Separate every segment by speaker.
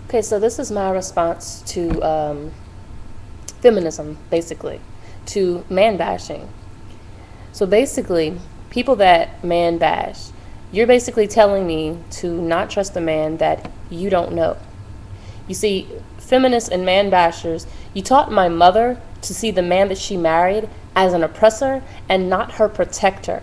Speaker 1: Okay, so this is my response to feminism, basically, to man bashing. So basically, people that man bash, you're basically telling me to not trust a man that you don't know. You see, feminists and man bashers, you taught my mother to see the man that she married as an oppressor and not her protector.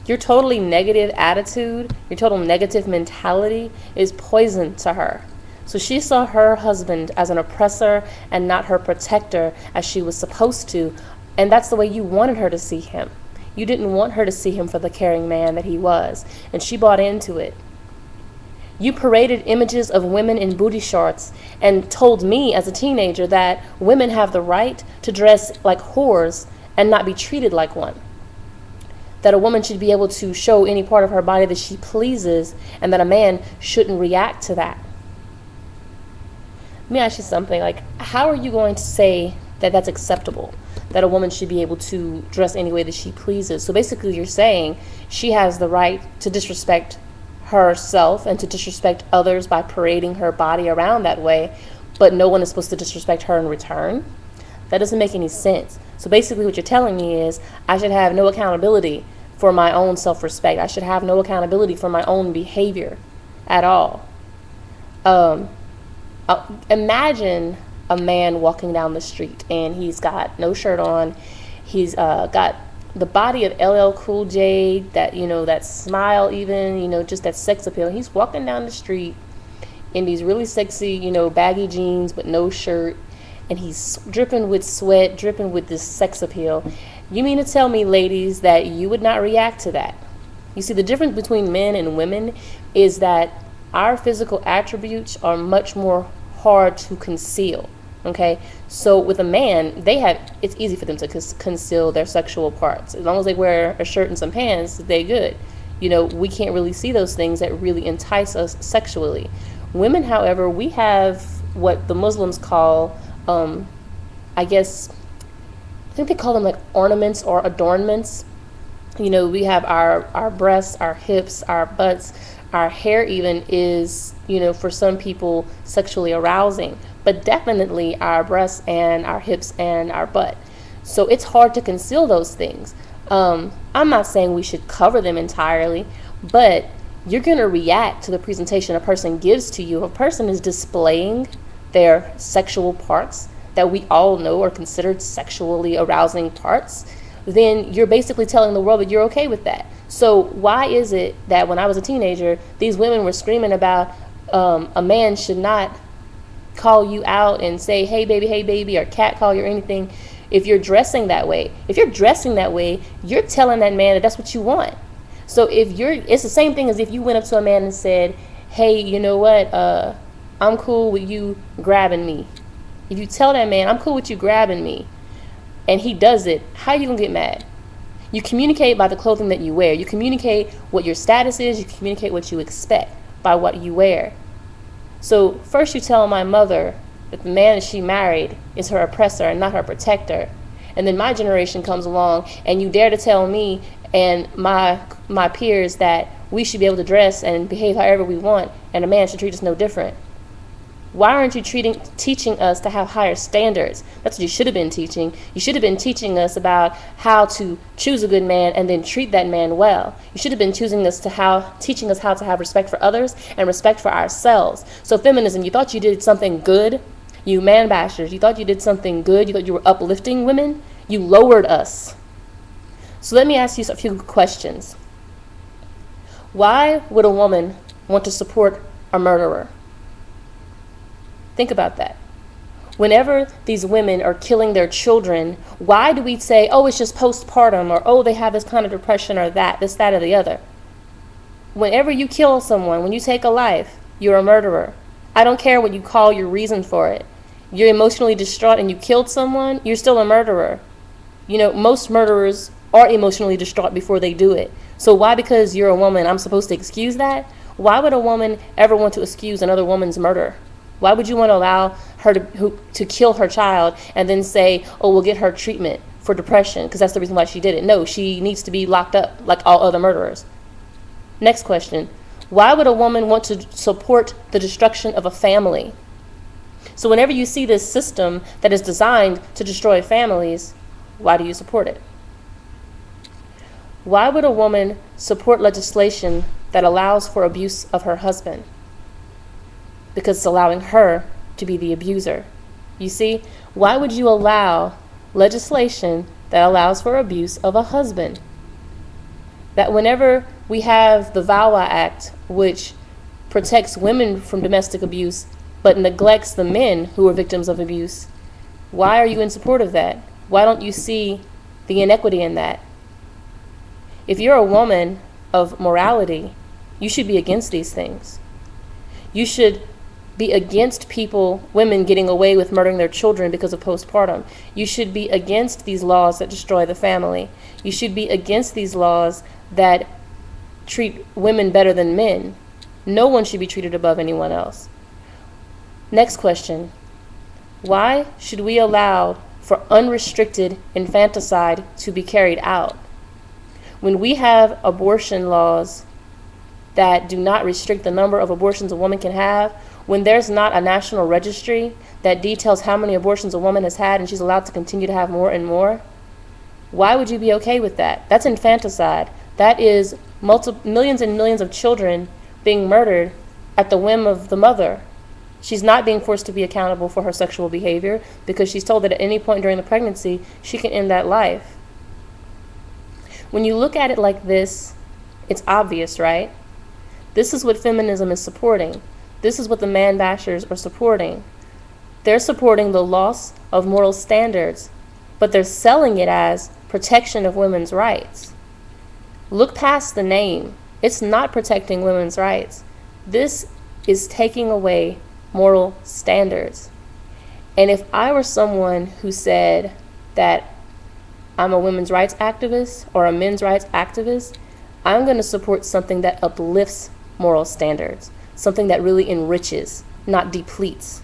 Speaker 1: Your totally negative attitude, your total negative mentality is poison to her. So she saw her husband as an oppressor and not her protector as she was supposed to, and that's the way you wanted her to see him. You didn't want her to see him for the caring man that he was, and she bought into it. You paraded images of women in booty shorts and told me as a teenager that women have the right to dress like whores and not be treated like one. That a woman should be able to show any part of her body that she pleases and that a man shouldn't react to that. Let me ask you something, like, how are you going to say that that's acceptable, that a woman should be able to dress any way that she pleases? So basically you're saying she has the right to disrespect herself and to disrespect others by parading her body around that way, but no one is supposed to disrespect her in return? That doesn't make any sense. So basically what you're telling me is I should have no accountability for my own self-respect. I should have no accountability for my own behavior at all. Imagine a man walking down the street and he's got no shirt on. He's got the body of LL Cool J, that, that smile even, just that sex appeal. He's walking down the street in these really sexy, baggy jeans but no shirt, and he's dripping with sweat, dripping with this sex appeal. You mean to tell me, ladies, that you would not react to that? You see, the difference between men and women is that our physical attributes are much more hard to conceal. Okay, so with a man, it's easy for them to conceal their sexual parts. As long as they wear a shirt and some pants, they're good. We can't really see those things that really entice us sexually. Women, however, we have what the Muslims call, I think they call them like ornaments or adornments. We have our breasts, our hips, our butts, our hair even is, for some people sexually arousing, but definitely our breasts and our hips and our butt. So it's hard to conceal those things. I'm not saying we should cover them entirely, but you're going to react to the presentation a person gives to you. If a person is displaying their sexual parts that we all know are considered sexually arousing parts, then you're basically telling the world that you're okay with that. So why is it that when I was a teenager, these women were screaming about a man should not call you out and say, hey baby, or catcall you or anything if you're dressing that way? If you're dressing that way, you're telling that man that that's what you want. So it's the same thing as if you went up to a man and said, hey, you know what, I'm cool with you grabbing me. If you tell that man, I'm cool with you grabbing me, and he does it, how are you gonna get mad? You communicate by the clothing that you wear. You communicate what your status is. You communicate what you expect by what you wear. So first you tell my mother that the man that she married is her oppressor and not her protector. And then my generation comes along and you dare to tell me and my peers that we should be able to dress and behave however we want and a man should treat us no different. Why aren't you teaching us to have higher standards? That's what you should have been teaching. You should have been teaching us about how to choose a good man and then treat that man well. You should have been teaching us how to have respect for others and respect for ourselves. So feminism, you thought you did something good? You man bashers, you thought you did something good? You thought you were uplifting women? You lowered us. So let me ask you a few questions. Why would a woman want to support a murderer? Think about that. Whenever these women are killing their children, why do we say, oh, it's just postpartum, or oh, they have this kind of depression, or this, that, or the other? Whenever you kill someone, when you take a life, you're a murderer. I don't care what you call your reason for it. You're emotionally distraught and you killed someone, you're still a murderer. Most murderers are emotionally distraught before they do it. So why, because you're a woman, I'm supposed to excuse that? Why would a woman ever want to excuse another woman's murder? Why would you want to allow her to kill her child and then say, oh, we'll get her treatment for depression because that's the reason why she did it? No, she needs to be locked up like all other murderers. Next question. Why would a woman want to support the destruction of a family? So whenever you see this system that is designed to destroy families, why do you support it? Why would a woman support legislation that allows for abuse of her husband? Because it's allowing her to be the abuser. You see, why would you allow legislation that allows for abuse of a husband? That whenever we have the VAWA Act, which protects women from domestic abuse but neglects the men who are victims of abuse, why are you in support of that? Why don't you see the inequity in that? If you're a woman of morality, you should be against these things. You should be against women getting away with murdering their children because of postpartum. You should be against these laws that destroy the family. You should be against these laws that treat women better than men. No one should be treated above anyone else. Next question. Why should we allow for unrestricted infanticide to be carried out? When we have abortion laws that do not restrict the number of abortions a woman can have, when there's not a national registry that details how many abortions a woman has had and she's allowed to continue to have more and more, why would you be okay with that? That's infanticide. That is millions and millions of children being murdered at the whim of the mother. She's not being forced to be accountable for her sexual behavior because she's told that at any point during the pregnancy, she can end that life. When you look at it like this, it's obvious, right? This is what feminism is supporting. This is what the man bashers are supporting. They're supporting the loss of moral standards, but they're selling it as protection of women's rights. Look past the name. It's not protecting women's rights. This is taking away moral standards. And if I were someone who said that I'm a women's rights activist or a men's rights activist, I'm going to support something that uplifts moral standards, something that really enriches, not depletes.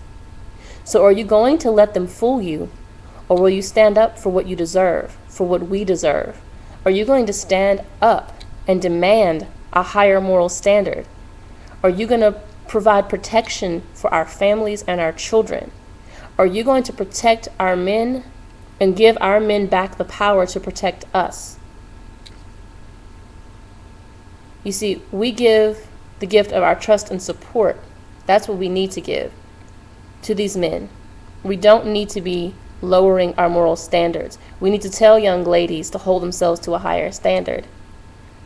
Speaker 1: So are you going to let them fool you, or will you stand up for what you deserve, for what we deserve? Are you going to stand up and demand a higher moral standard? Are you going to provide protection for our families and our children? Are you going to protect our men and give our men back the power to protect us? You see, we give the gift of our trust and support. That's what we need to give to these men. We don't need to be lowering our moral standards. We need to tell young ladies to hold themselves to a higher standard.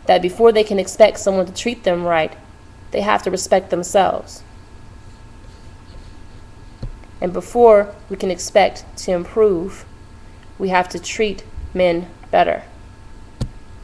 Speaker 1: That before they can expect someone to treat them right, they have to respect themselves. And before we can expect to improve, we have to treat men better.